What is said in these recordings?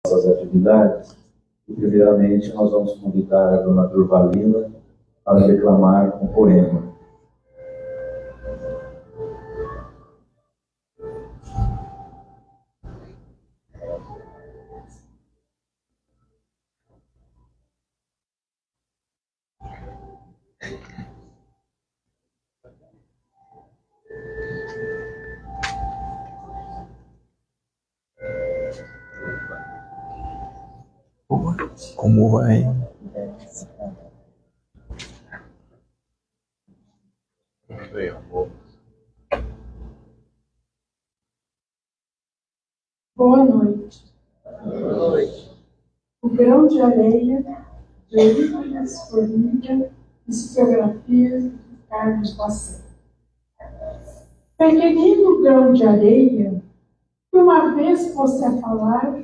nossas atividades. E, primeiramente, nós vamos convidar a dona Durvalina para declamar um poema. Como vai? Boa noite. Boa noite. O grão de areia, de Eurípides Formiga, psicografia de Carlos Bacelli. Pequenino grão de areia, que uma vez fosse a falar,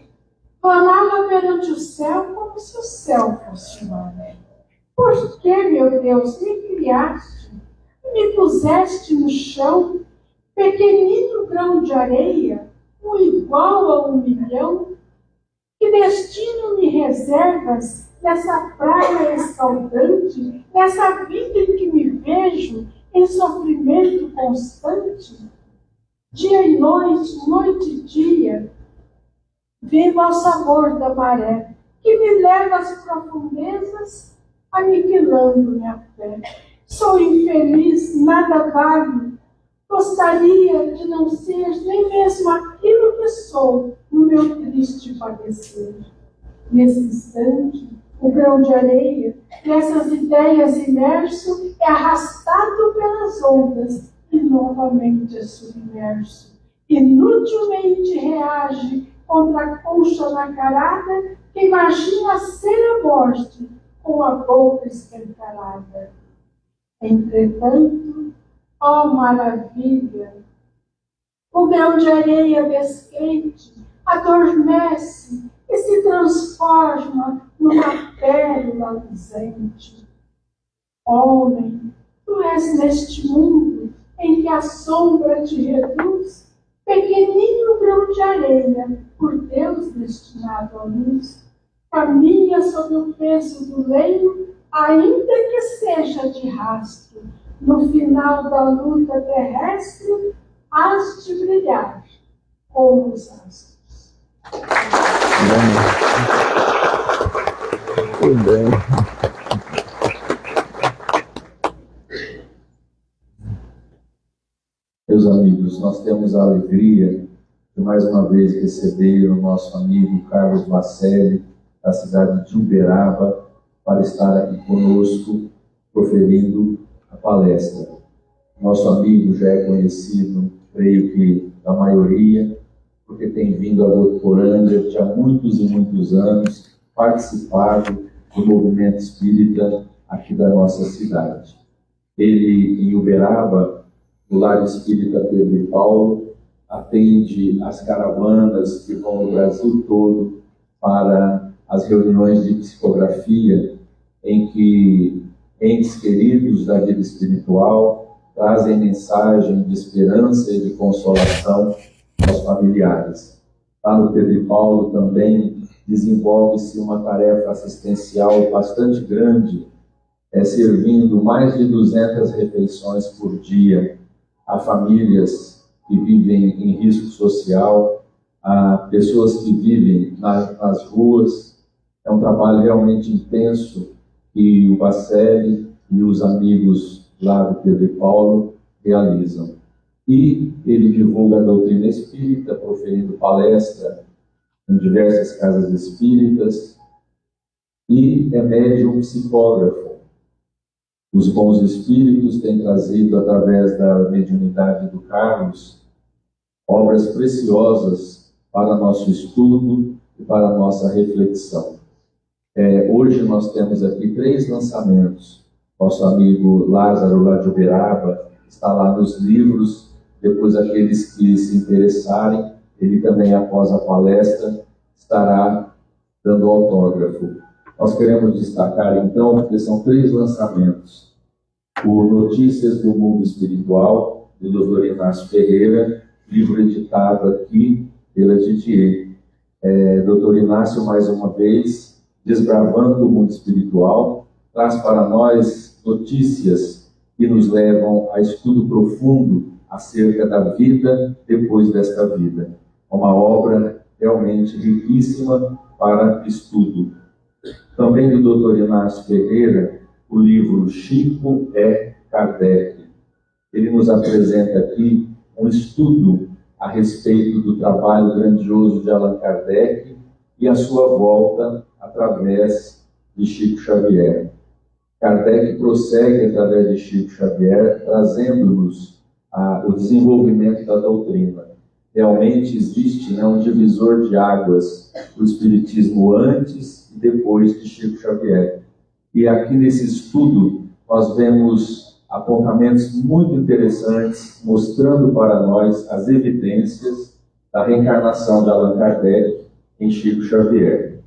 clamava perante o céu como se o céu fosse mar. Por que, meu Deus, me criaste e me puseste no chão, pequenino grão de areia, um igual a 1 milhão? Que destino me reservas nessa praia escaldante, nessa vida em que me vejo em sofrimento constante? Dia e noite, noite e dia, vivo ao sabor da maré, que me leva às profundezas, aniquilando minha fé. Sou infeliz, nada vale. Gostaria de não ser nem mesmo aquilo que sou no meu triste padecer. Nesse instante, o grão de areia, nessas ideias imerso, é arrastado pelas ondas e novamente é submerso. Inutilmente reage contra a concha nacarada que imagina ser a morte com a boca escancarada. Entretanto, ó maravilha! O grão de areia descrente adormece e se transforma numa pérola luzente. Homem, tu és neste mundo em que a sombra te reduz, pequenino grão de areia, por Deus destinado à luz. Caminha sob o peso do leito, ainda que seja de rastro. No final da luta terrestre, hás de brilhar como os astros. Muito bem. Meus amigos, nós temos a alegria de mais uma vez receber o nosso amigo Carlos Bacelli, da cidade de Uberaba, para estar aqui conosco, proferindo a palestra. Nosso amigo já é conhecido, creio que da maioria, porque tem vindo a Votuporanga há muitos e muitos anos, participado do movimento espírita aqui da nossa cidade. Ele, em Uberaba, no Lar Espírita Pedro e Paulo, atende as caravanas que vão no Brasil todo para as reuniões de psicografia, em que entes queridos da vida espiritual trazem mensagem de esperança e de consolação aos familiares. Lá no Pedro e Paulo também desenvolve-se uma tarefa assistencial bastante grande, servindo mais de 200 refeições por dia a famílias que vivem em risco social, a pessoas que vivem nas ruas. É um trabalho realmente intenso que o Bacelli e os amigos lá do Pedro e Paulo realizam. E ele divulga a doutrina espírita, proferindo palestra em diversas casas espíritas, e é médium psicógrafo. Os bons espíritos têm trazido, através da mediunidade do Carlos, obras preciosas para nosso estudo e para nossa reflexão. Hoje nós temos aqui 3 lançamentos. Nosso amigo Lázaro, lá de Uberaba, está lá nos livros. Depois, aqueles que se interessarem, ele também, após a palestra, estará dando autógrafo. Nós queremos destacar, então, porque são 3 lançamentos. O Notícias do Mundo Espiritual, do Dr. Inácio Ferreira, livro editado aqui pela Titier. Dr. Inácio, mais uma vez, desbravando o mundo espiritual, traz para nós notícias que nos levam a estudo profundo acerca da vida depois desta vida. Uma obra realmente riquíssima para estudo. Também do Dr. Inácio Ferreira, o livro Chico é Kardec. Ele nos apresenta aqui um estudo a respeito do trabalho grandioso de Allan Kardec e a sua volta através de Chico Xavier. Kardec prossegue através de Chico Xavier, trazendo-nos o desenvolvimento da doutrina. Realmente existe um divisor de águas do Espiritismo antes e depois de Chico Xavier. E aqui nesse estudo nós vemos apontamentos muito interessantes, mostrando para nós as evidências da reencarnação de Allan Kardec em Chico Xavier.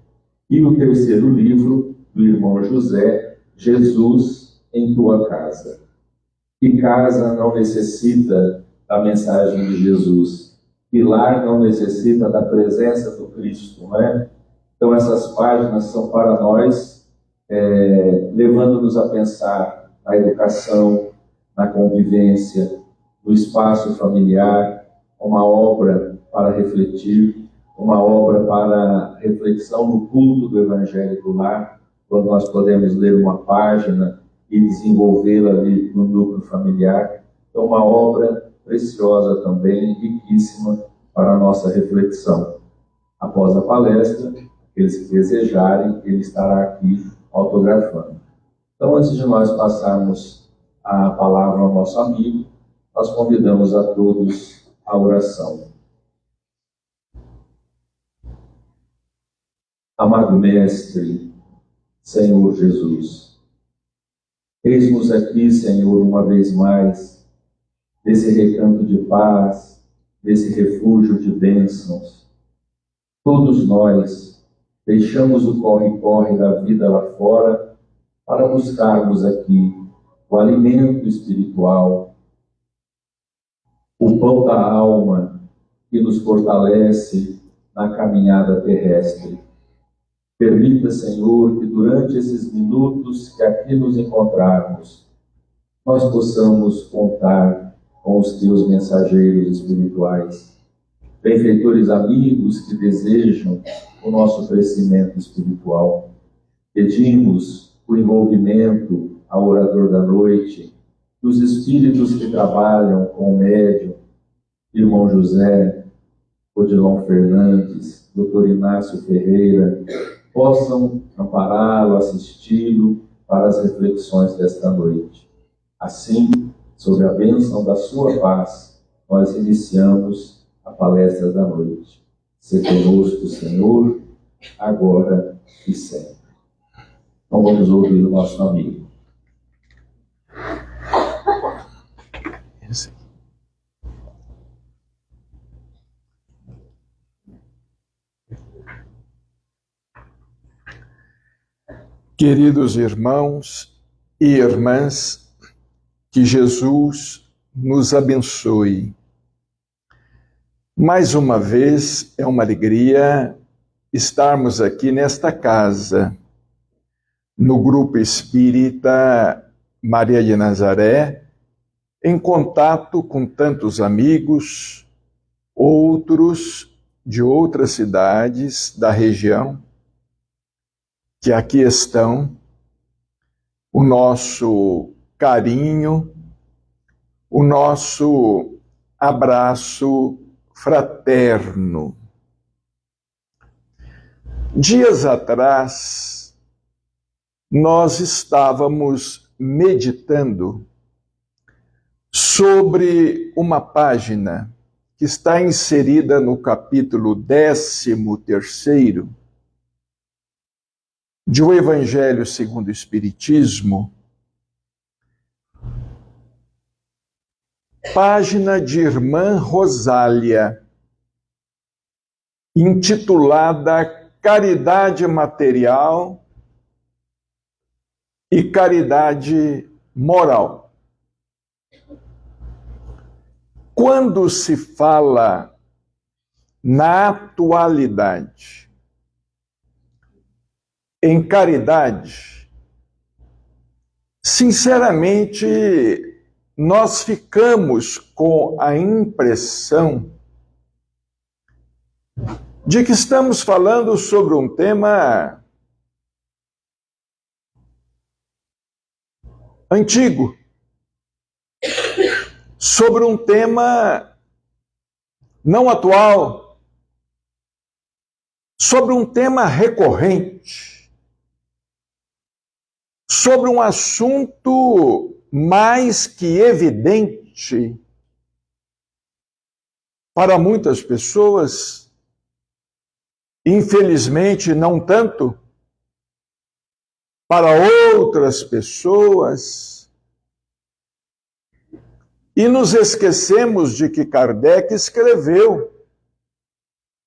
E o terceiro livro, do irmão José, Jesus em Tua Casa. Que casa não necessita da mensagem de Jesus? Que lar não necessita da presença do Cristo, não é? Então essas páginas são para nós, levando-nos a pensar na educação, na convivência, no espaço familiar, uma obra para refletir, uma obra para reflexão no culto do Evangelho do Lar, quando nós podemos ler uma página e desenvolvê-la ali no núcleo familiar. Então, uma obra preciosa também, riquíssima para a nossa reflexão. Após a palestra, aqueles que desejarem, ele estará aqui autografando. Então, antes de nós passarmos a palavra ao nosso amigo, nós convidamos a todos à oração. Amado Mestre, Senhor Jesus, eis-nos aqui, Senhor, uma vez mais, nesse recanto de paz, nesse refúgio de bênçãos. Todos nós deixamos o corre-corre da vida lá fora para buscarmos aqui o alimento espiritual, o pão da alma que nos fortalece na caminhada terrestre. Permita, Senhor, que durante esses minutos que aqui nos encontrarmos, nós possamos contar com os Teus mensageiros espirituais, benfeitores amigos que desejam o nosso crescimento espiritual. Pedimos o envolvimento ao orador da noite, dos espíritos que trabalham com o médium, irmão José, Odilon Fernandes, Dr. Inácio Ferreira, possam ampará-lo, assisti-lo para as reflexões desta noite. Assim, sob a bênção da sua paz, nós iniciamos a palestra da noite. Se conosco, Senhor, agora e sempre. Então vamos ouvir o nosso amigo. Queridos irmãos e irmãs, que Jesus nos abençoe. Mais uma vez, é uma alegria estarmos aqui nesta casa, no Grupo Espírita Maria de Nazaré, em contato com tantos amigos, outros de outras cidades da região, que aqui estão, o nosso carinho, o nosso abraço fraterno. Dias atrás, nós estávamos meditando sobre uma página que está inserida no capítulo 13º de O Evangelho segundo o Espiritismo, página de Irmã Rosália, intitulada Caridade Material e Caridade Moral. Quando se fala na atualidade. Em caridade, sinceramente, nós ficamos com a impressão de que estamos falando sobre um tema antigo, sobre um tema não atual, sobre um tema recorrente, sobre um assunto mais que evidente para muitas pessoas, infelizmente não tanto para outras pessoas. E nos esquecemos de que Kardec escreveu: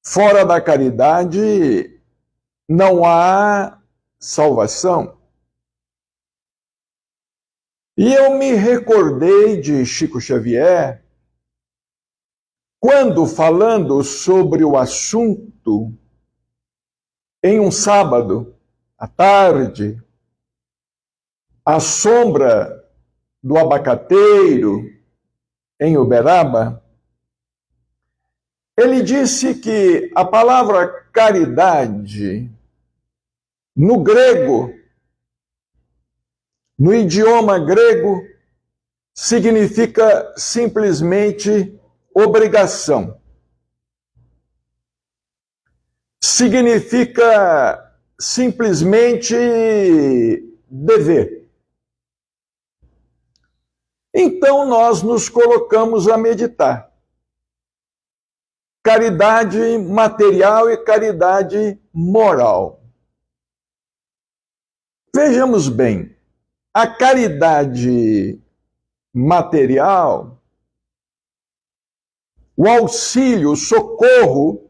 fora da caridade não há salvação. E eu me recordei de Chico Xavier, quando, falando sobre o assunto, em um sábado, à tarde, à sombra do abacateiro, em Uberaba, ele disse que a palavra caridade, no grego, no idioma grego, significa simplesmente obrigação. Significa simplesmente dever. Então nós nos colocamos a meditar. Caridade material e caridade moral. Vejamos bem. A caridade material, o auxílio, o socorro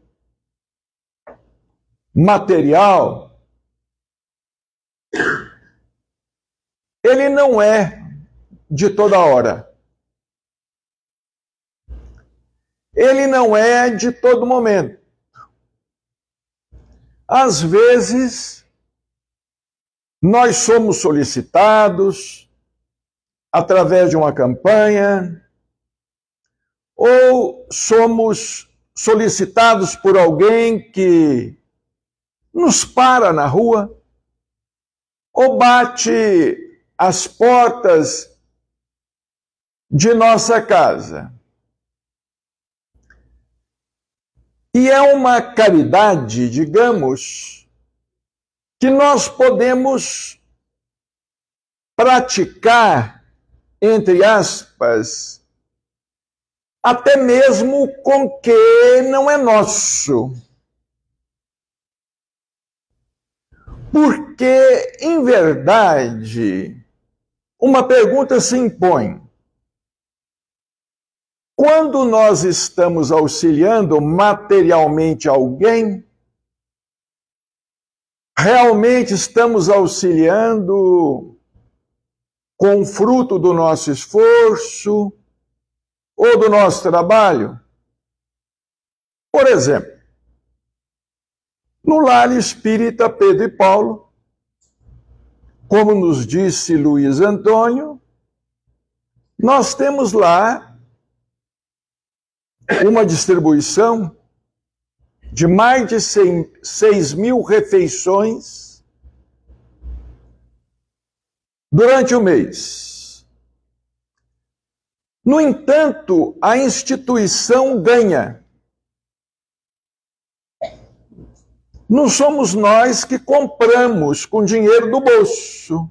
material, ele não é de toda hora. Ele não é de todo momento. Às vezes, nós somos solicitados através de uma campanha, ou somos solicitados por alguém que nos para na rua, ou bate as portas de nossa casa. E é uma caridade, digamos, que nós podemos praticar, entre aspas, até mesmo com que não é nosso. Porque, em verdade, uma pergunta se impõe. Quando nós estamos auxiliando materialmente alguém, realmente estamos auxiliando com o fruto do nosso esforço ou do nosso trabalho? Por exemplo, no lar espírita Pedro e Paulo, como nos disse Luiz Antônio, nós temos lá uma distribuição de mais de 6.000 refeições durante o mês. No entanto, a instituição ganha. Não somos nós que compramos com dinheiro do bolso.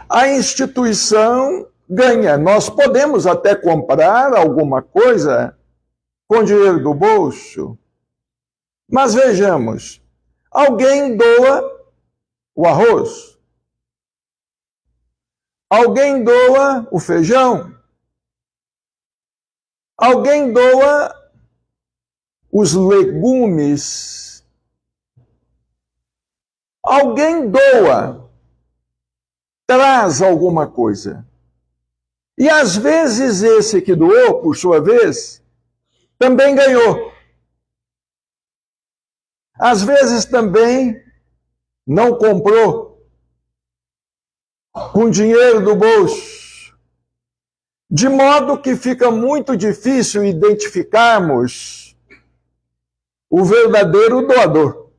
A instituição ganha. Nós podemos até comprar alguma coisa com dinheiro do bolso. Mas vejamos, alguém doa o arroz. Alguém doa o feijão. Alguém doa os legumes. Alguém doa, traz alguma coisa. E às vezes esse que doou, por sua vez, também ganhou. Às vezes também não comprou com dinheiro do bolso, de modo que fica muito difícil identificarmos o verdadeiro doador.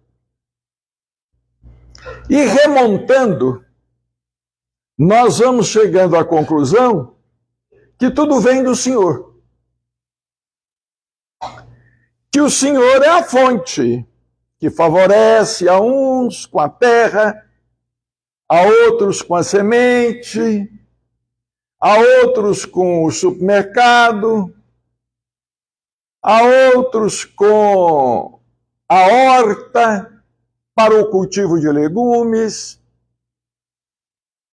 E remontando, nós vamos chegando à conclusão que tudo vem do Senhor. Que o Senhor é a fonte que favorece a uns com a terra, a outros com a semente, a outros com o supermercado, a outros com a horta para o cultivo de legumes,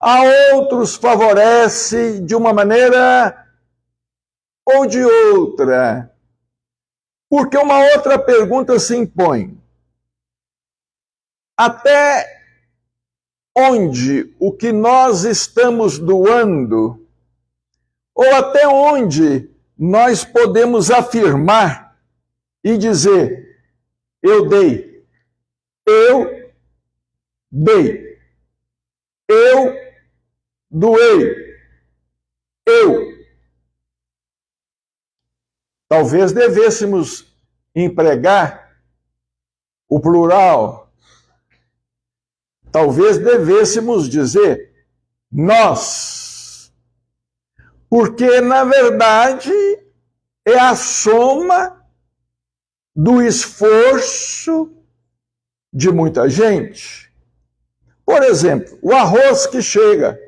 a outros favorece de uma maneira ou de outra. Porque uma outra pergunta se impõe. Até onde o que nós estamos doando, ou até onde nós podemos afirmar e dizer, eu dei, eu dei, eu doei, eu. Talvez devêssemos empregar o plural. Talvez devêssemos dizer nós. Porque, na verdade, é a soma do esforço de muita gente. Por exemplo, o arroz que chega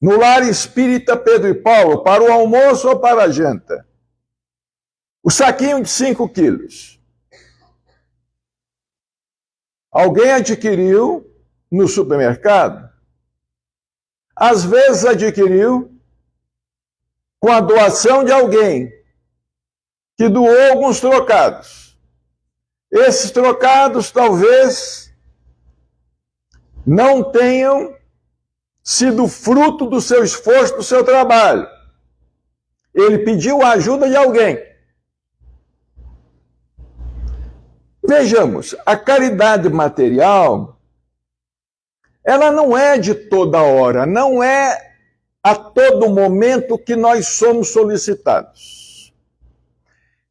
no lar espírita Pedro e Paulo para o almoço ou para a janta. O saquinho de 5 quilos. Alguém adquiriu no supermercado. Às vezes adquiriu com a doação de alguém que doou alguns trocados. Esses trocados talvez não tenham sido fruto do seu esforço, do seu trabalho. Ele pediu a ajuda de alguém. Vejamos, a caridade material, ela não é de toda hora, não é a todo momento que nós somos solicitados.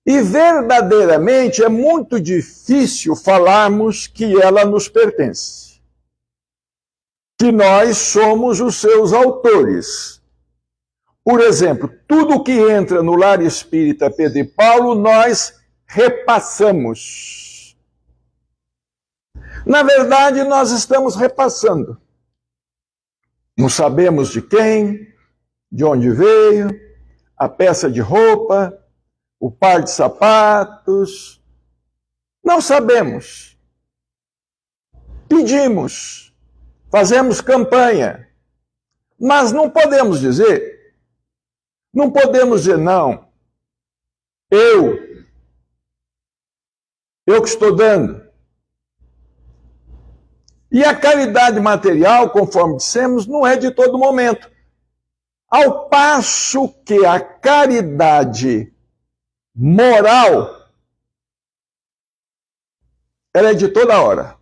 E verdadeiramente é muito difícil falarmos que ela nos pertence, que nós somos os seus autores. Por exemplo, tudo que entra no lar espírita Pedro e Paulo, nós repassamos. Na verdade, nós estamos repassando. Não sabemos de quem, de onde veio, a peça de roupa, o par de sapatos. Não sabemos. Pedimos, fazemos campanha, mas não podemos dizer, não, eu que estou dando. E a caridade material, conforme dissemos, não é de todo momento. Ao passo que a caridade moral, ela é de toda hora.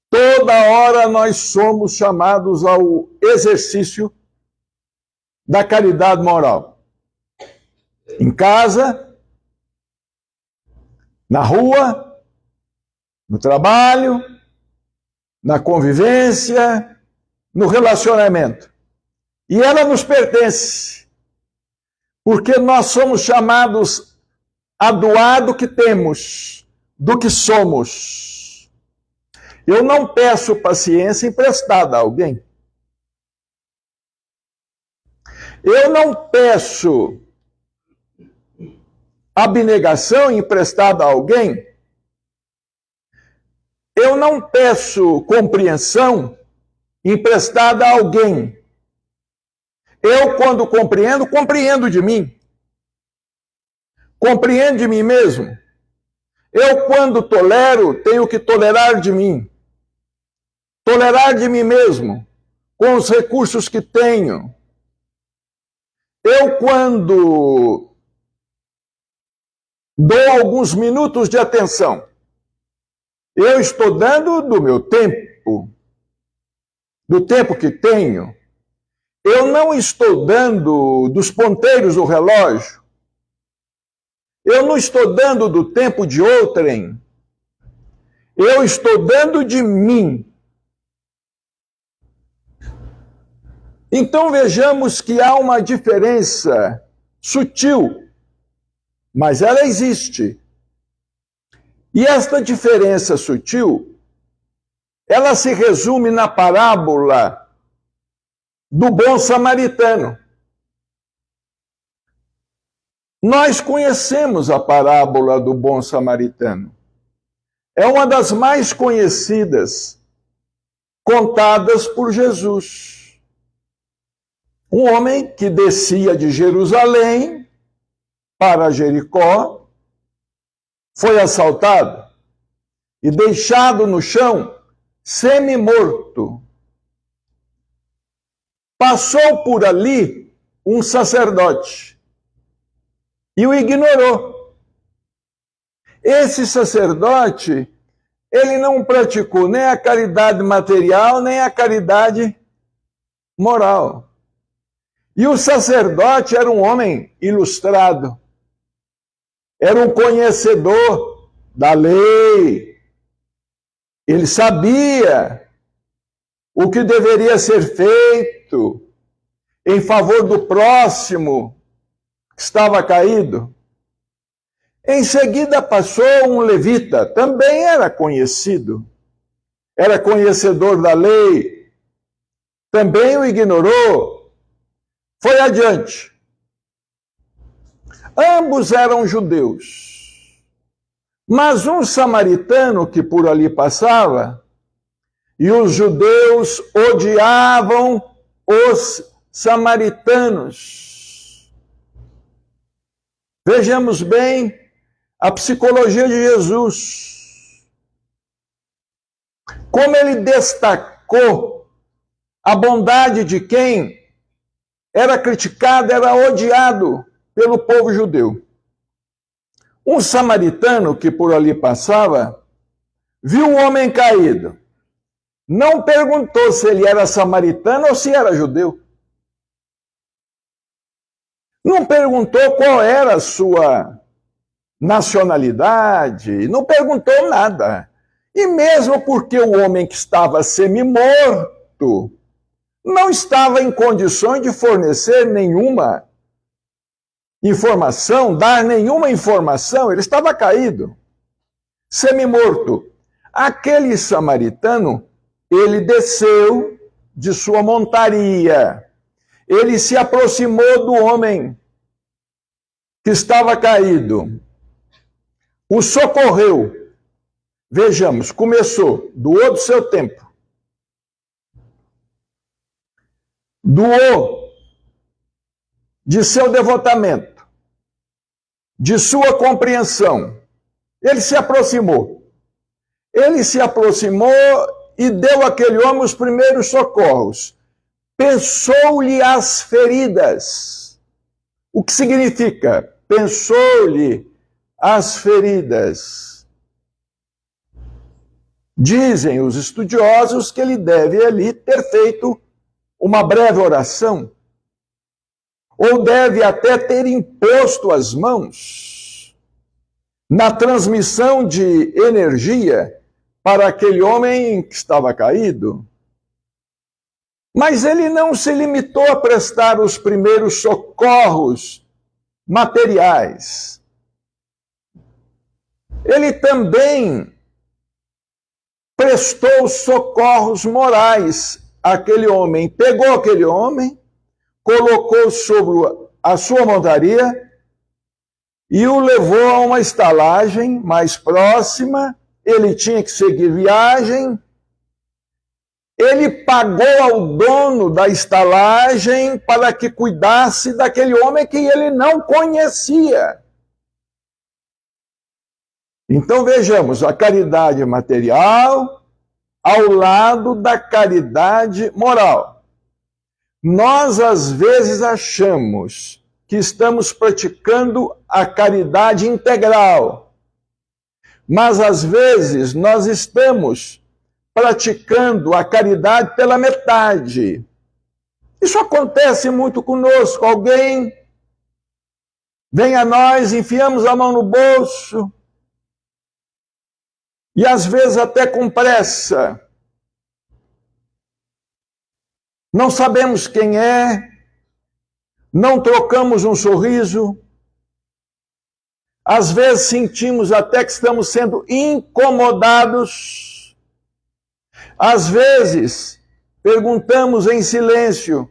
Toda hora nós somos chamados ao exercício da caridade moral. Em casa, na rua, no trabalho, na convivência, no relacionamento. E ela nos pertence, porque nós somos chamados a doar do que temos, do que somos. Eu não peço paciência emprestada a alguém. Eu não peço abnegação emprestada a alguém. Eu não peço compreensão emprestada a alguém. Eu, quando compreendo, compreendo de mim. Compreendo de mim mesmo. Eu, quando tolero, tenho que tolerar de mim. Tolerar de mim mesmo, com os recursos que tenho. Eu, quando dou alguns minutos de atenção, eu estou dando do meu tempo, do tempo que tenho. Eu não estou dando dos ponteiros do relógio. Eu não estou dando do tempo de outrem. Eu estou dando de mim. Então vejamos que há uma diferença sutil, mas ela existe. E esta diferença sutil, ela se resume na parábola do bom samaritano. Nós conhecemos a parábola do bom samaritano. É uma das mais conhecidas contadas por Jesus. Um homem que descia de Jerusalém para Jericó, foi assaltado e deixado no chão, semi-morto. Passou por ali um sacerdote e o ignorou. Esse sacerdote, ele não praticou nem a caridade material, nem a caridade moral. E o sacerdote era um homem ilustrado, era um conhecedor da lei. Ele sabia o que deveria ser feito em favor do próximo que estava caído. Em seguida passou um levita, também era conhecido, era conhecedor da lei, também o ignorou. Foi adiante. Ambos eram judeus. Mas um samaritano que por ali passava, e os judeus odiavam os samaritanos. Vejamos bem a psicologia de Jesus. Como ele destacou a bondade de quem era criticado, era odiado pelo povo judeu. Um samaritano que por ali passava, viu um homem caído. Não perguntou se ele era samaritano ou se era judeu. Não perguntou qual era a sua nacionalidade, não perguntou nada. E mesmo porque o homem que estava semi-morto não estava em condições de fornecer nenhuma informação, dar nenhuma informação, ele estava caído, semi-morto. Aquele samaritano, ele desceu de sua montaria, ele se aproximou do homem que estava caído, o socorreu. Vejamos, começou, doou do seu tempo, doou de seu devotamento, de sua compreensão. Ele se aproximou. Ele se aproximou e deu àquele homem os primeiros socorros. Pensou-lhe as feridas. O que significa? Pensou-lhe as feridas. Dizem os estudiosos que ele deve ali ter feito uma breve oração, ou deve até ter imposto as mãos na transmissão de energia para aquele homem que estava caído. Mas ele não se limitou a prestar os primeiros socorros materiais. Ele também prestou socorros morais àquele homem. Pegou aquele homem, colocou sobre a sua montaria e o levou a uma estalagem mais próxima. Ele tinha que seguir viagem. Ele pagou ao dono da estalagem para que cuidasse daquele homem que ele não conhecia. Então vejamos a caridade material ao lado da caridade moral. Nós, às vezes, achamos que estamos praticando a caridade integral, mas, às vezes, nós estamos praticando a caridade pela metade. Isso acontece muito conosco. Alguém vem a nós, enfiamos a mão no bolso, e às vezes até com pressa. Não sabemos quem é, não trocamos um sorriso, às vezes sentimos até que estamos sendo incomodados, às vezes perguntamos em silêncio: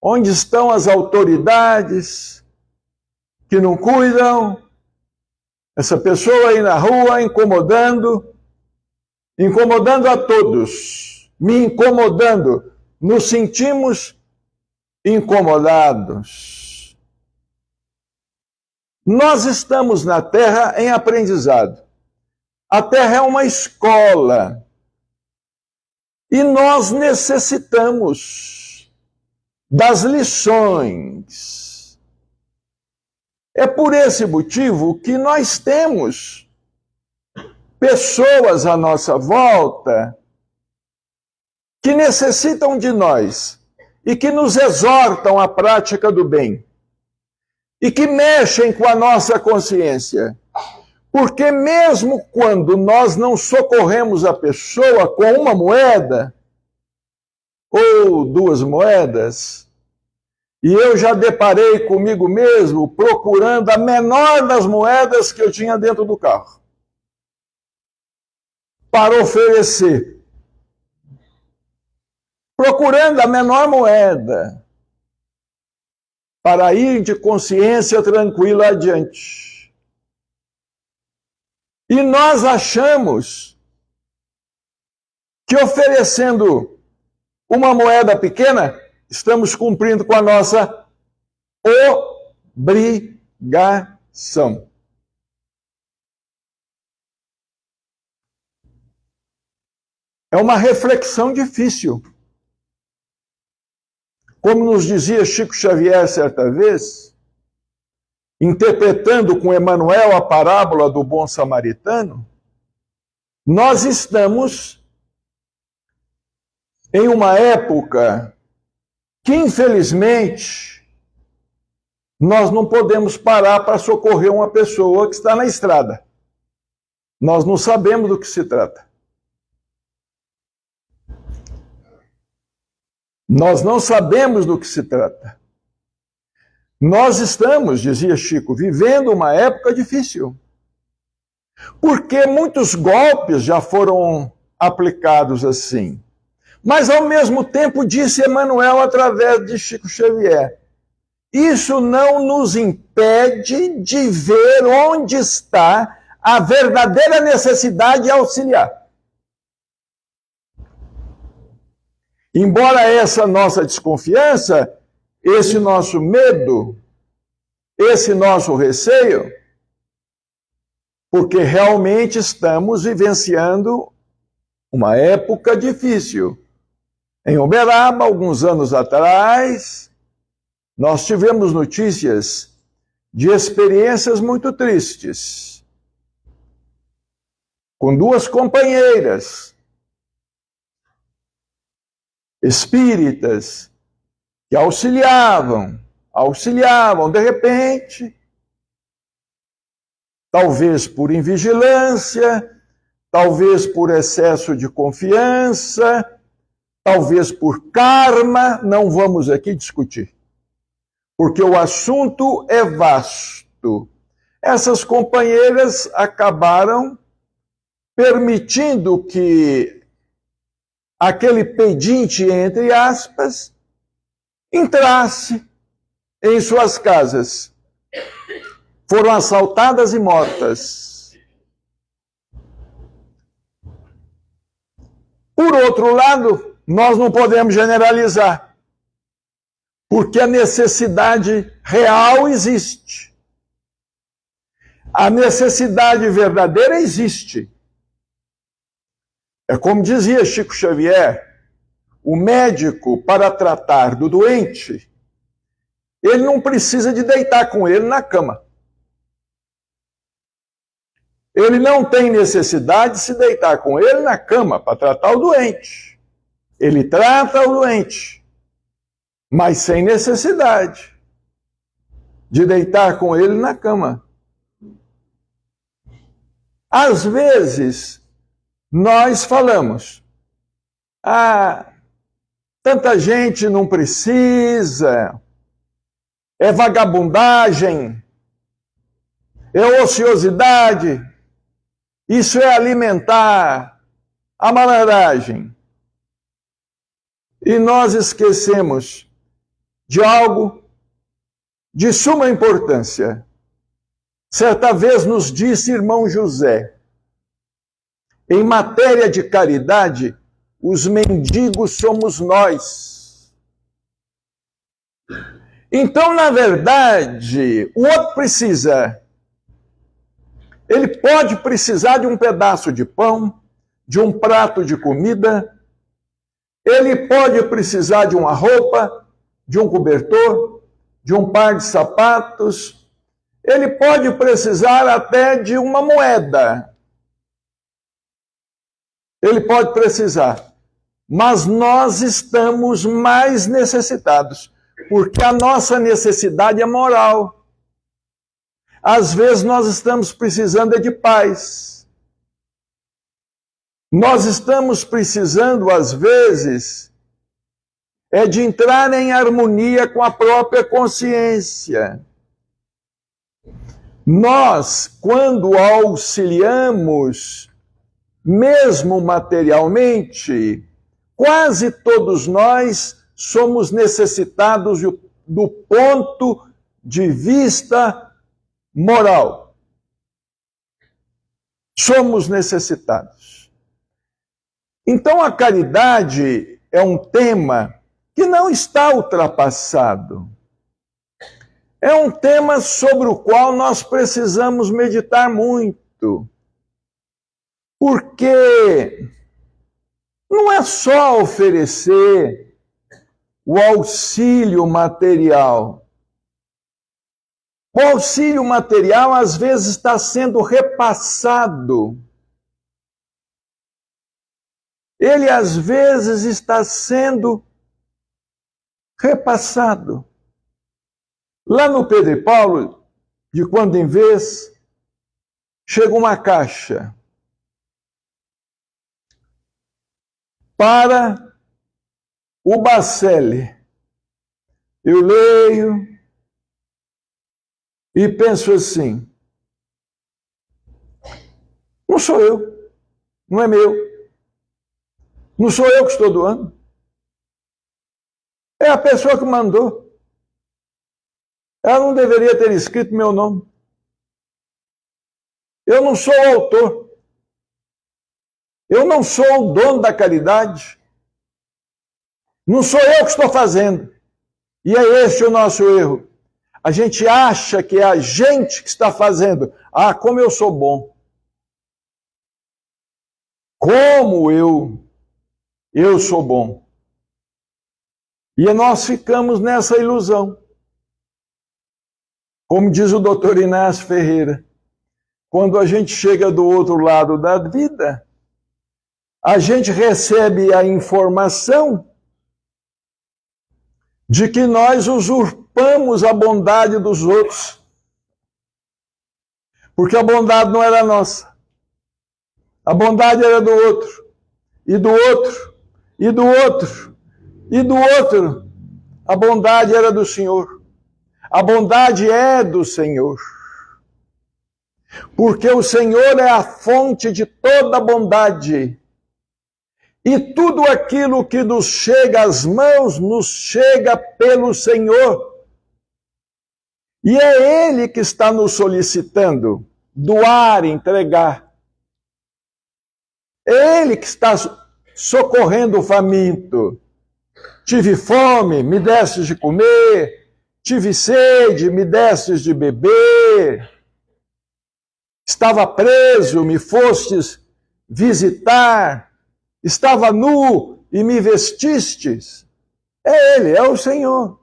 onde estão as autoridades que não cuidam? Essa pessoa aí na rua incomodando a todos, me incomodando. Nos sentimos incomodados. Nós estamos na Terra em aprendizado. A Terra é uma escola. E nós necessitamos das lições. É por esse motivo que nós temos pessoas à nossa volta que necessitam de nós e que nos exortam à prática do bem e que mexem com a nossa consciência. Porque mesmo quando nós não socorremos a pessoa com uma moeda ou 2 moedas, e eu já deparei comigo mesmo procurando a menor das moedas que eu tinha dentro do carro para oferecer. Procurando a menor moeda para ir de consciência tranquila adiante. E nós achamos que oferecendo uma moeda pequena, estamos cumprindo com a nossa obrigação. É uma reflexão difícil. Como nos dizia Chico Xavier certa vez, interpretando com Emmanuel a parábola do bom samaritano, nós estamos em uma época que, infelizmente, nós não podemos parar para socorrer uma pessoa que está na estrada. Nós não sabemos do que se trata. Nós não sabemos do que se trata. Nós estamos, dizia Chico, vivendo uma época difícil. Porque muitos golpes já foram aplicados assim. Mas, ao mesmo tempo, disse Emmanuel através de Chico Xavier, isso não nos impede de ver onde está a verdadeira necessidade de auxiliar. Embora essa nossa desconfiança, esse nosso medo, esse nosso receio, porque realmente estamos vivenciando uma época difícil. Em Uberaba, alguns anos atrás, nós tivemos notícias de experiências muito tristes, com 2 companheiras espíritas que auxiliavam, de repente, talvez por invigilância, talvez por excesso de confiança, talvez por karma, não vamos aqui discutir, porque o assunto é vasto. Essas companheiras acabaram permitindo que aquele pedinte, entre aspas, entrasse em suas casas. Foram assaltadas e mortas. Por outro lado, nós não podemos generalizar, porque a necessidade real existe. A necessidade verdadeira existe. É como dizia Chico Xavier, o médico, para tratar do doente, ele não precisa de deitar com ele na cama. Ele não tem necessidade de se deitar com ele na cama para tratar o doente. Ele trata o doente, mas sem necessidade de deitar com ele na cama. Às vezes, nós falamos, tanta gente não precisa, é vagabundagem, é ociosidade, isso é alimentar a malandragem. E nós esquecemos de algo de suma importância. Certa vez nos disse irmão José, em matéria de caridade, os mendigos somos nós. Então, na verdade, o outro precisa. Ele pode precisar de um pedaço de pão, de um prato de comida, ele pode precisar de uma roupa, de um cobertor, de um par de sapatos, ele pode precisar até de uma moeda. Ele pode precisar. Mas nós estamos mais necessitados, porque a nossa necessidade é moral. Às vezes nós estamos precisando de paz. Nós estamos precisando, às vezes, de entrar em harmonia com a própria consciência. Nós, quando auxiliamos, mesmo materialmente, quase todos nós somos necessitados do ponto de vista moral. Somos necessitados. Então a caridade é um tema que não está ultrapassado. É um tema sobre o qual nós precisamos meditar muito. Porque não é só oferecer o auxílio material. O auxílio material, às vezes, está sendo repassado. Ele, às vezes, está sendo repassado. Lá no Pedro e Paulo, de quando em vez, chega uma caixa para o Bacelli. Eu leio e penso assim, não sou eu, não é meu, não sou eu que estou doando, é a pessoa que mandou. Ela não deveria ter escrito meu nome. Eu não sou o autor. Eu não sou o dono da caridade. Não sou eu que estou fazendo. E é esse o nosso erro. A gente acha que é a gente que está fazendo. Como eu sou bom. Como eu sou bom. E nós ficamos nessa ilusão. Como diz o doutor Inácio Ferreira, quando a gente chega do outro lado da vida, a gente recebe a informação de que nós usurpamos a bondade dos outros. Porque a bondade não era nossa. A bondade era do outro, e do outro, e do outro, e do outro. A bondade era do Senhor. A bondade é do Senhor. Porque o Senhor é a fonte de toda bondade. E tudo aquilo que nos chega às mãos, nos chega pelo Senhor. E é Ele que está nos solicitando doar, entregar. É Ele que está socorrendo o faminto. Tive fome, me destes de comer. Tive sede, me destes de beber. Estava preso, me fostes visitar. Estava nu e me vestistes, é Ele, é o Senhor.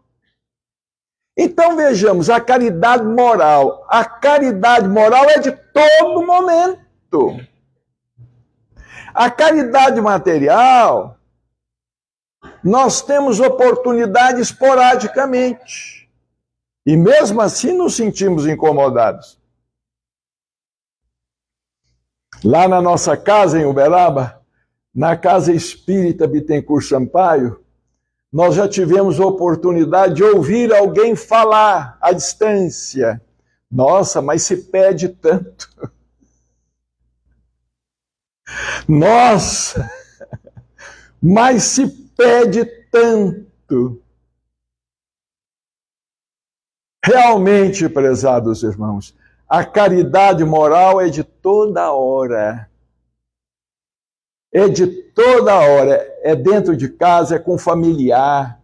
Então vejamos, a caridade moral. A caridade moral é de todo momento. A caridade material, nós temos oportunidade esporadicamente. E mesmo assim nos sentimos incomodados. Lá na nossa casa em Uberaba, na Casa Espírita Bittencourt Sampaio, nós já tivemos oportunidade de ouvir alguém falar à distância. Nossa, mas se pede tanto. Nossa, mas se pede tanto. Realmente, prezados irmãos, a caridade moral é de toda hora. É de toda hora, é dentro de casa, é com o familiar,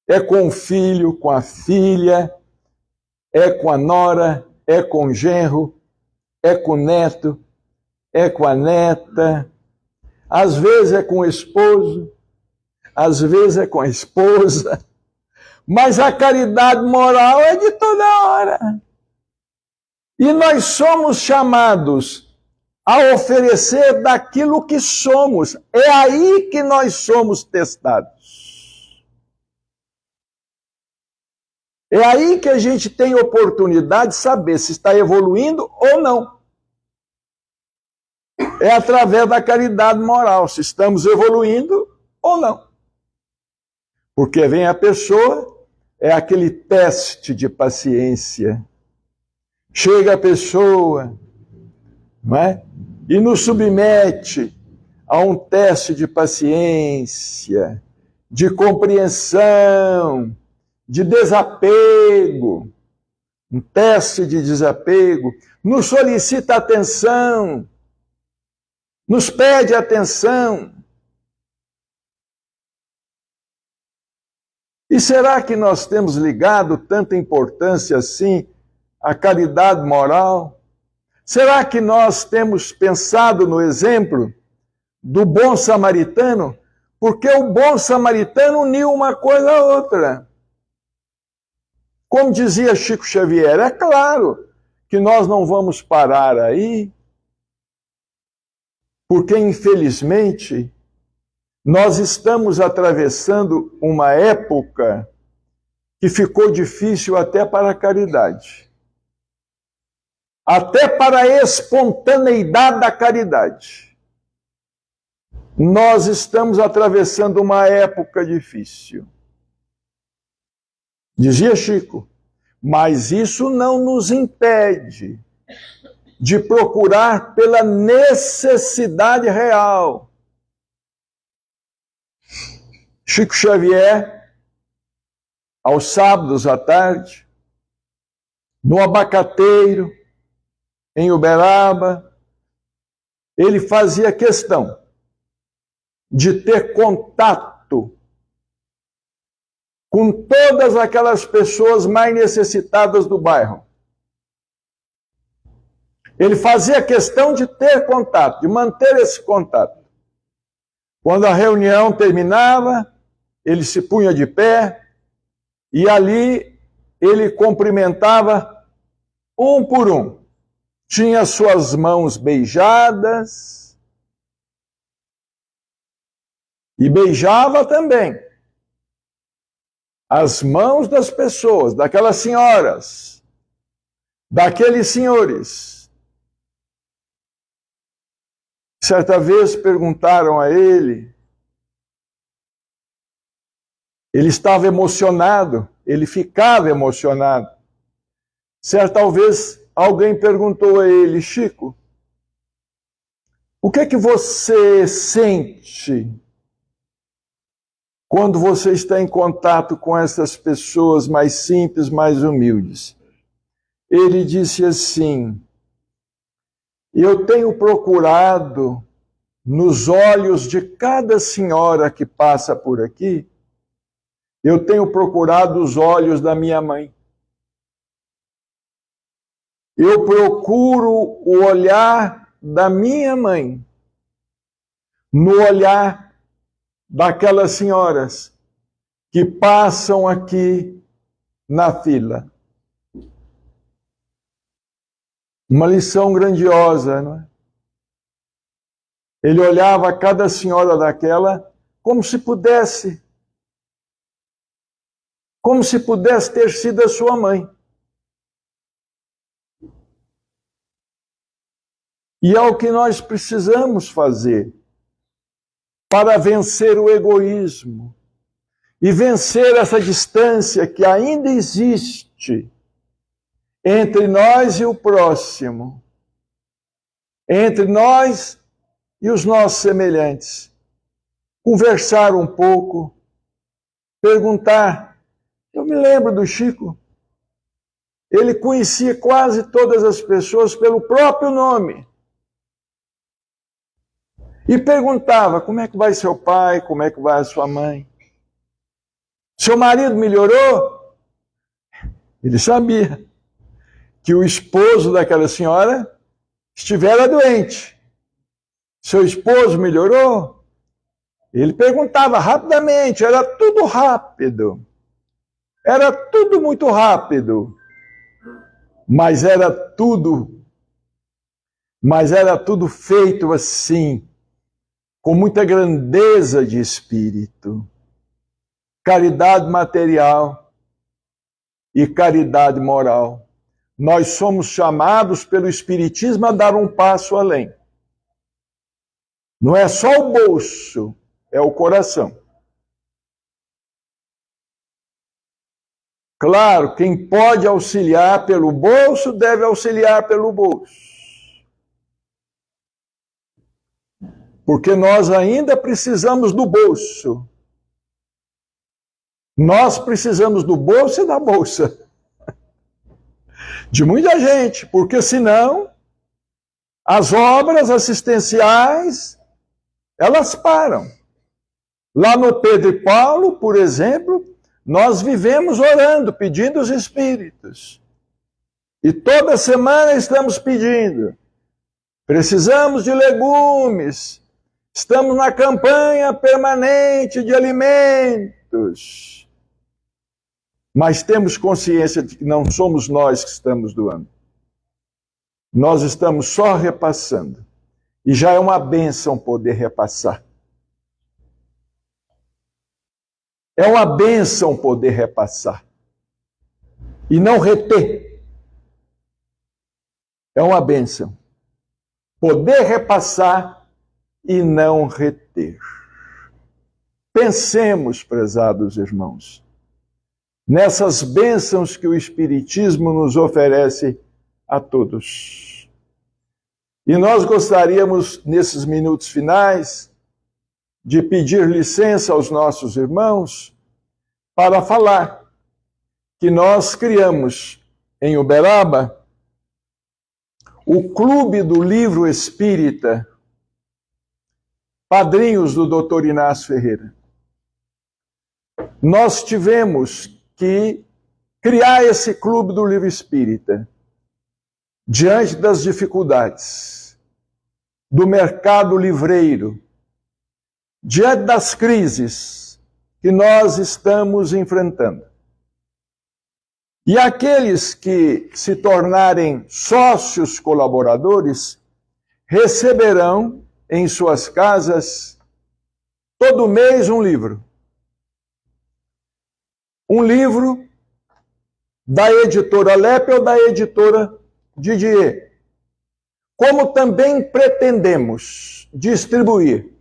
é com o filho, com a filha, é com a nora, é com o genro, é com o neto, é com a neta, às vezes é com o esposo, às vezes é com a esposa, mas a caridade moral é de toda hora. E nós somos chamados a oferecer daquilo que somos. É aí que nós somos testados. É aí que a gente tem oportunidade de saber se está evoluindo ou não. É através da caridade moral, se estamos evoluindo ou não. Porque vem a pessoa, é aquele teste de paciência. Chega a pessoa, não é? E nos submete a um teste de paciência, de compreensão, de desapego, um teste de desapego, nos solicita atenção, nos pede atenção. E será que nós temos ligado tanta importância assim à caridade moral? Será que nós temos pensado no exemplo do bom samaritano? Porque o bom samaritano uniu uma coisa à outra. Como dizia Chico Xavier, é claro que nós não vamos parar aí, porque infelizmente nós estamos atravessando uma época que ficou difícil até para a caridade. Até para a espontaneidade da caridade. Nós estamos atravessando uma época difícil. Dizia Chico, mas isso não nos impede de procurar pela necessidade real. Chico Xavier, aos sábados à tarde, no Abacateiro, em Uberaba, ele fazia questão de ter contato com todas aquelas pessoas mais necessitadas do bairro. Ele fazia questão de ter contato, de manter esse contato. Quando a reunião terminava, ele se punha de pé e ali ele cumprimentava um por um. Tinha suas mãos beijadas e beijava também as mãos das pessoas, daquelas senhoras, daqueles senhores. Certa vez perguntaram a ele, ele estava emocionado, ele ficava emocionado. Certa vez alguém perguntou a ele, Chico, o que é que você sente quando você está em contato com essas pessoas mais simples, mais humildes? Ele disse assim, eu tenho procurado nos olhos de cada senhora que passa por aqui, eu tenho procurado os olhos da minha mãe. Eu procuro o olhar da minha mãe no olhar daquelas senhoras que passam aqui na fila. Uma lição grandiosa, não é? Ele olhava cada senhora daquela como se pudesse ter sido a sua mãe. E é o que nós precisamos fazer para vencer o egoísmo e vencer essa distância que ainda existe entre nós e o próximo, entre nós e os nossos semelhantes. Conversar um pouco, perguntar. Eu me lembro do Chico, ele conhecia quase todas as pessoas pelo próprio nome. E perguntava, como é que vai seu pai, como é que vai a sua mãe? Seu marido melhorou? Ele sabia que o esposo daquela senhora estivera doente. Seu esposo melhorou? Ele perguntava rapidamente, era tudo rápido. Era tudo muito rápido. Mas era tudo feito assim, com muita grandeza de espírito. Caridade material e caridade moral. Nós somos chamados pelo Espiritismo a dar um passo além. Não é só o bolso, é o coração. Claro, quem pode auxiliar pelo bolso, deve auxiliar pelo bolso. Porque nós ainda precisamos do bolso. Nós precisamos do bolso e da bolsa. De muita gente, porque senão as obras assistenciais, elas param. Lá no Pedro e Paulo, por exemplo, nós vivemos orando, pedindo os espíritos. E toda semana estamos pedindo. Precisamos de legumes. Estamos na campanha permanente de alimentos. Mas temos consciência de que não somos nós que estamos doando. Nós estamos só repassando. E já é uma bênção poder repassar. É uma bênção poder repassar. E não reter. É uma bênção. Poder repassar e não reter. Pensemos, prezados irmãos, nessas bênçãos que o Espiritismo nos oferece a todos. E nós gostaríamos, nesses minutos finais, de pedir licença aos nossos irmãos para falar que nós criamos em Uberaba o Clube do Livro Espírita, padrinhos do Dr. Inácio Ferreira. Nós tivemos que criar esse Clube do Livro Espírita diante das dificuldades do mercado livreiro, diante das crises que nós estamos enfrentando. E aqueles que se tornarem sócios colaboradores receberão em suas casas todo mês um livro. Um livro da editora Lepe ou da editora Didier. Como também pretendemos distribuir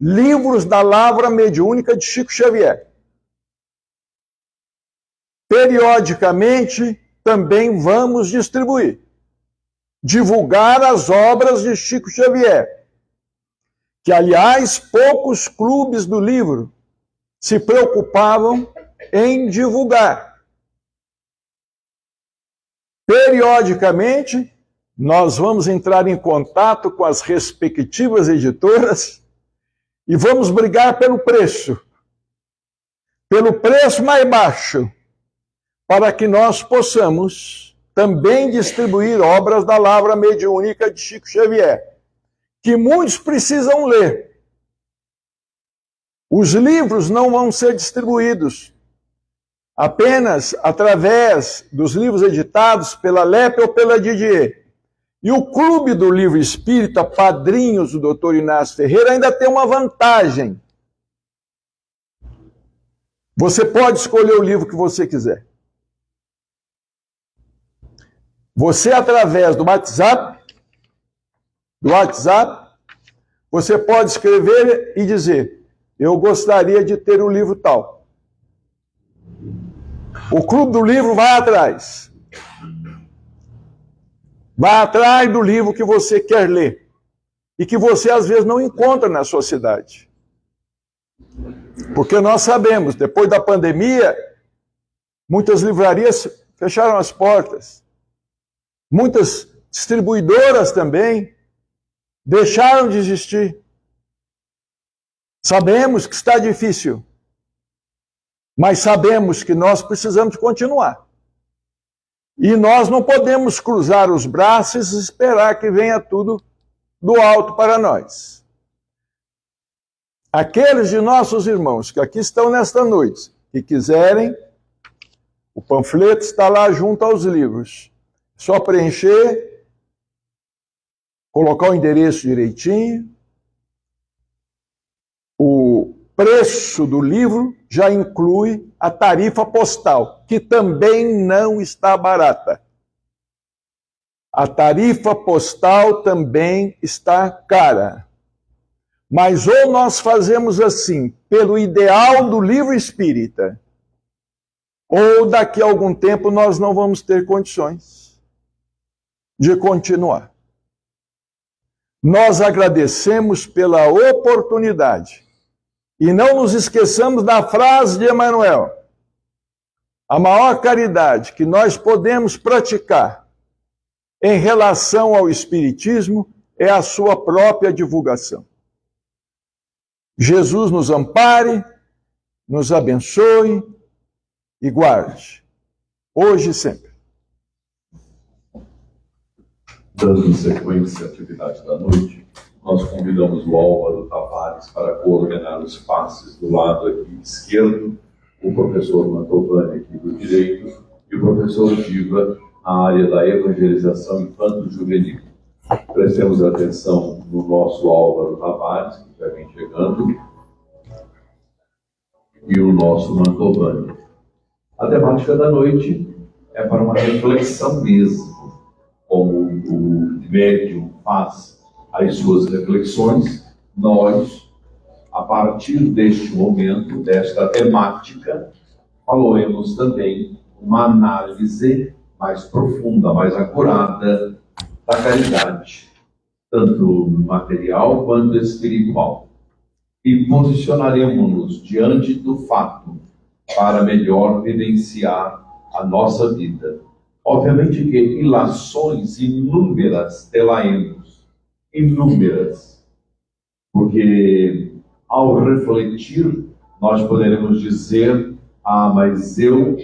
livros da Lavra Mediúnica de Chico Xavier. Periodicamente, também vamos distribuir, divulgar as obras de Chico Xavier, que, aliás, poucos clubes do livro se preocupavam em divulgar. Periodicamente, nós vamos entrar em contato com as respectivas editoras e vamos brigar pelo preço mais baixo, para que nós possamos também distribuir obras da Lavra Mediúnica de Chico Xavier, que muitos precisam ler. Os livros não vão ser distribuídos apenas através dos livros editados pela LEP ou pela Didier. E o Clube do Livro Espírita, Padrinhos do Dr. Inácio Ferreira, ainda tem uma vantagem. Você pode escolher o livro que você quiser. Você, através do WhatsApp, você pode escrever e dizer: eu gostaria de ter o livro tal. O Clube do Livro vai atrás. Vai atrás do livro que você quer ler e que você, às vezes, não encontra na sua cidade. Porque nós sabemos, depois da pandemia, muitas livrarias fecharam as portas. Muitas distribuidoras também deixaram de existir. Sabemos que está difícil, mas sabemos que nós precisamos continuar. E nós não podemos cruzar os braços e esperar que venha tudo do alto para nós. Aqueles de nossos irmãos que aqui estão nesta noite, que quiserem, o panfleto está lá junto aos livros. Só preencher, colocar o endereço direitinho. O preço do livro já inclui a tarifa postal, que também não está barata. A tarifa postal também está cara. Mas ou nós fazemos assim, pelo ideal do livro espírita, ou daqui a algum tempo nós não vamos ter condições de continuar. Nós agradecemos pela oportunidade. E não nos esqueçamos da frase de Emmanuel: a maior caridade que nós podemos praticar em relação ao Espiritismo é a sua própria divulgação. Jesus nos ampare, nos abençoe e guarde, hoje e sempre. Dando sequência à atividade da noite, nós convidamos o Álvaro Tavares para coordenar os passes do lado aqui esquerdo, o professor Mantovani aqui do direito e o professor Diva na área da evangelização infanto-juvenil. Prestemos atenção no nosso Álvaro Tavares, que já vem chegando, e o nosso Mantovani. A temática da noite é para uma reflexão mesmo, como o médium faz as suas reflexões. Nós, a partir deste momento, desta temática, falaremos também uma análise mais profunda, mais acurada da caridade, tanto material quanto espiritual. E posicionaremos-nos diante do fato para melhor vivenciar a nossa vida. Obviamente que ilações inúmeras telaemos, inúmeras, porque ao refletir nós poderemos dizer: ah, mas eu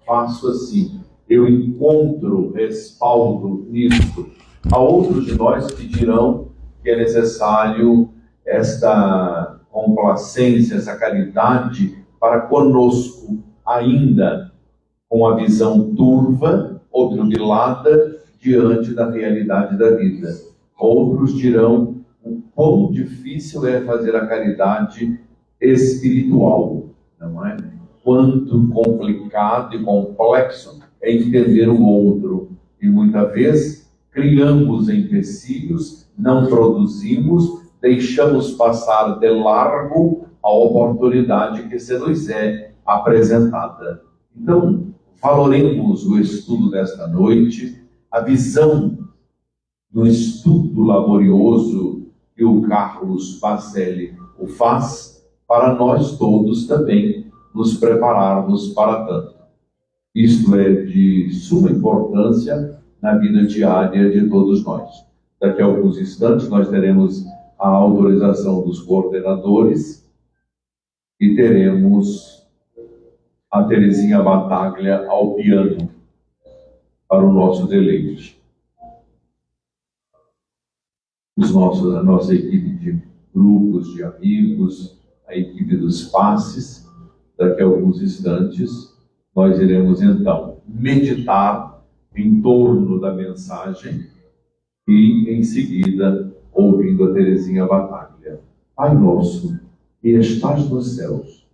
faço assim, eu encontro respaldo nisso. Há outros de nós que dirão que é necessário esta complacência, essa caridade para conosco, ainda com a visão turva, obnubilada, diante da realidade da vida. Outros dirão o quão difícil é fazer a caridade espiritual, não é? Quanto complicado e complexo é entender o outro. E muitas vezes criamos empecilhos, não produzimos, deixamos passar de largo a oportunidade que se nos é apresentada. Então, valoremos o estudo desta noite, a visão do estudo laborioso que o Carlos Bacelli o faz, para nós todos também nos prepararmos para tanto. Isto é de suma importância na vida diária de todos nós. Daqui a alguns instantes nós teremos a autorização dos coordenadores e teremos a Terezinha Bataglia ao piano para o nosso deleite. A nossa equipe de grupos, de amigos, a equipe dos passes. Daqui a alguns instantes, nós iremos então meditar em torno da mensagem e, em seguida, ouvindo a Teresinha Bataglia. Pai nosso, que estás nos céus,